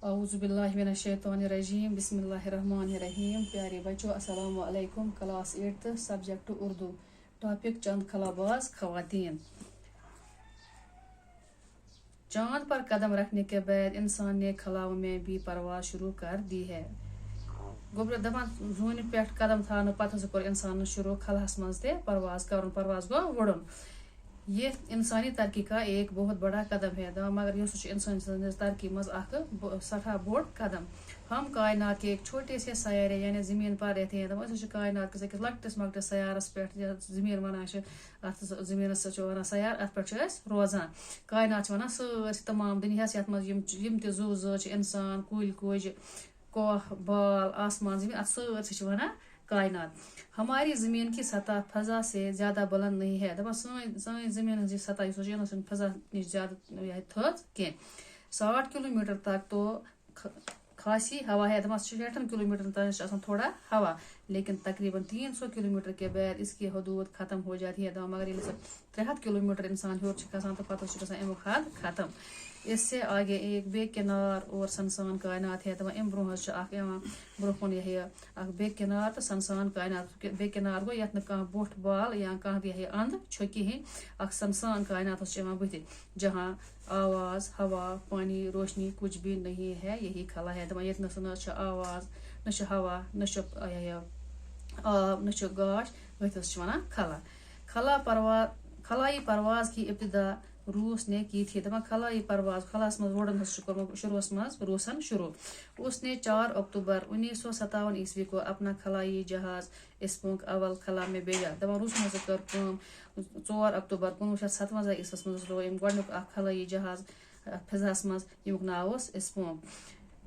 اعوذ باللہ من الشیطان الرجیم بسم اللہ الرحمن الرحیم. پیارے بچوں السلام علیکم. Class 8 subject Urdu. ٹاپک چند خلاباز خواتین. چاند پر قدم رکھنے کے بعد انسان نے خلاؤں میں بھی پرواز شروع کر دی ہے. گوبر دپان زون پہ قدم تھانے پتہ کور انسان شروع خلاس مز تے پرواز کرن. پرواز گو وڑن. یہ انسانی ترقی کا ایک بہت بڑا قدم ہے. مگر یہ انسانی ترقی مز سٹھا بوڑ قدم. ہم کائنات کے ایک چھوٹے سے سیارے یعنی زمین پر رہتے ہیں. دپان کائنات کس أکس لکٹس مکٹس سیارس پہ زمین ونان ات زمین ونان سیار ات پہ روزان. کائنات ونان سارے تمام دنیاس یت یم تہ زو زٲژ انسان کُلۍ کُج کوہ بال آسمان زمین ات سارے ونان کائنات. ہماری زمین کی سطح فضا سے زیادہ بلند نہیں ہے. دپان سن زمین ہز سطح اس فضا نش زیادہ تھز کی 60 کلومیٹر تک تو خاصی ہوا ہے. دپان 60 کلومیٹر تک تھوڑا ہوا لیکن تقریباً 300 کلومیٹر کے بعد اس کی حدود ختم ہو جاتی ہے. دپان مگر یہ 300 کلومیٹر انسان ہور گھان تو پتہ گھان امیک حد ختم. اس سے آگے ایک بے کنار اور سنسان کائنات ہے. دپان ام برو برو کن یہ بے کنار تو سنسان کائنات. بے کنار گو یت نہ بوٹ بال یا اند چھ کہین. اخ سنسان کائنات بت جہاں آواز ہوا پانی روشنی کچھ بھی نہیں ہے. یہی خلا ہے. دپان یت نہ آواز نہ ہوا نہ آب نہ گاش اتس ونان خلا. خلائی پرواز کی ابتدا روس نے کی تھی. دپان خلائی پرواز خلاس مز وڑن شروع مز روسن شروع. اس نے 4 اکتوبر 1957 عیسوی کو اپنا خلائی جہاز اسپونک اول خلا میں بھیجا. دپان روس مز کر 4 اکتوبر 1957 عیسوی مز لو گۄڈنیُک اکھ خلائی جہاز فضاس مز یمیُک ناو اوس اسپونک.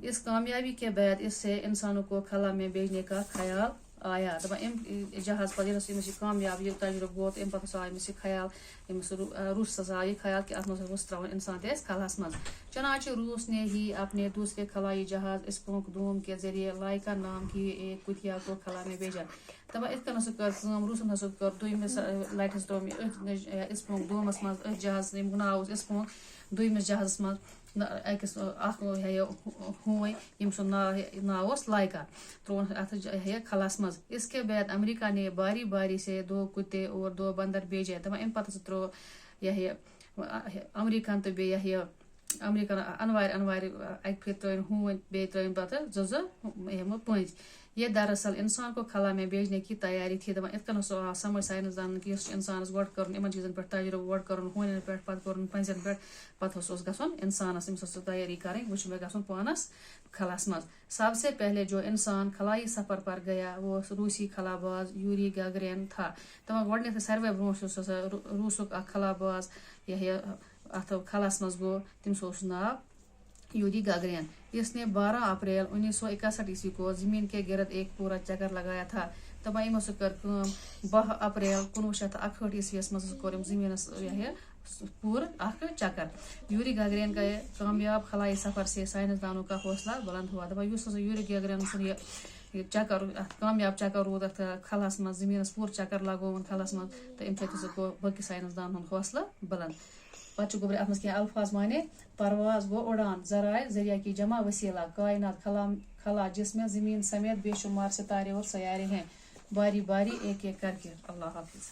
اس کامیابی کے بعد اس سے انسانوں کو خلا میں بھیجنے کا خیال آیا. دپان ام جہاز پتہ یہ کامیاب یہ تجربہ گو تو ام پتہ آو یہ خیال روس آو یہ خیال کہ ات مز ترا انسان تیس خلاس مز. چنانچہ روس نے ہی اپنے دوسرے خلائی جہاز اسپونک دوم کے ذریعے لائکا نام کی ایک کتیا کو خلا میں بھیجا. دپان ات کن کر روسن کر دویمس لٹس ترو اسپونک دومس مز جہاز یمیُک ناو اوس اسپونک. دویمس جہازس مز اکس اخ ہوئے یم سن ناو اوس لائکا ترون ات خلاس مز. اس کے بعد امریکہ نے باری باری سے 2 کتے اور 2 بندر بھیجے. دپان ام پتہ ترو امریکن تو بیٚیہِ امریکن انوارِ اکہ پھر ترٲوِن ہوٗنۍ بیٚیہِ ترٲوِن پتہ 2 پٔنٛزۍ. یہ دراصل انسان کو خلا میں بھیجنے کی تیاری تھی. دپان ات کن آو سمجھ سائنس دانن کہ اس انسانس گۄڈٕ کرُن یمن چیزن پہ تجربہ گۄڈٕ کرُن ہوٗنٮ۪ن پہ پتہ کرُن پٔنٛزٮ۪ن پہ پتہ اوس گژھُن انسانس أمِس تیاری کرٕنۍ وۄنۍ چھُ مےٚ گژھُن پانس خلاس مز. سب سے پہلے جو انسان خلائی سفر پر گیا وہ روسی خلاباز یوری گاگرین تھا. دپان گۄڈنیتھے ساروے برونٛٹھ یُس ہسا روسُک اکھ خلاباز ات خلاس مز گو تٔمِس اوس ناو یوری گاگرین. اس نے 12 اپریل 1961 عیسوی کو زمین کے گرد ایک پورا چکر لگایا تھا. دپان یمو کر 12 اپریل 1961 عیسوی مز کور زمینس پورا اخ چکر. یوری گاگرین کا کامیاب خلائی سفر سے سائنسدانوں کا حوصلہ بلند ہوا. دپان یس یوری گاگرین سن یہ چکر کامیاب چکر روٗد ات خلاس مز زمینس پور چکر لگوون خلاس مز تو ام سۭتۍ گو باقی سائنسدان ہند حوصلہ بلند. پتہ گوبر ات مز کینٛہہ الفاظ مانے. پرواز گو اڑان ذریعہ کی جمع وسیلہ. کائنات خلا جس میں زمین سمیت بے شمار ستارے اور سیارے ہیں باری باری ایک ایک کر کے. اللہ حافظ.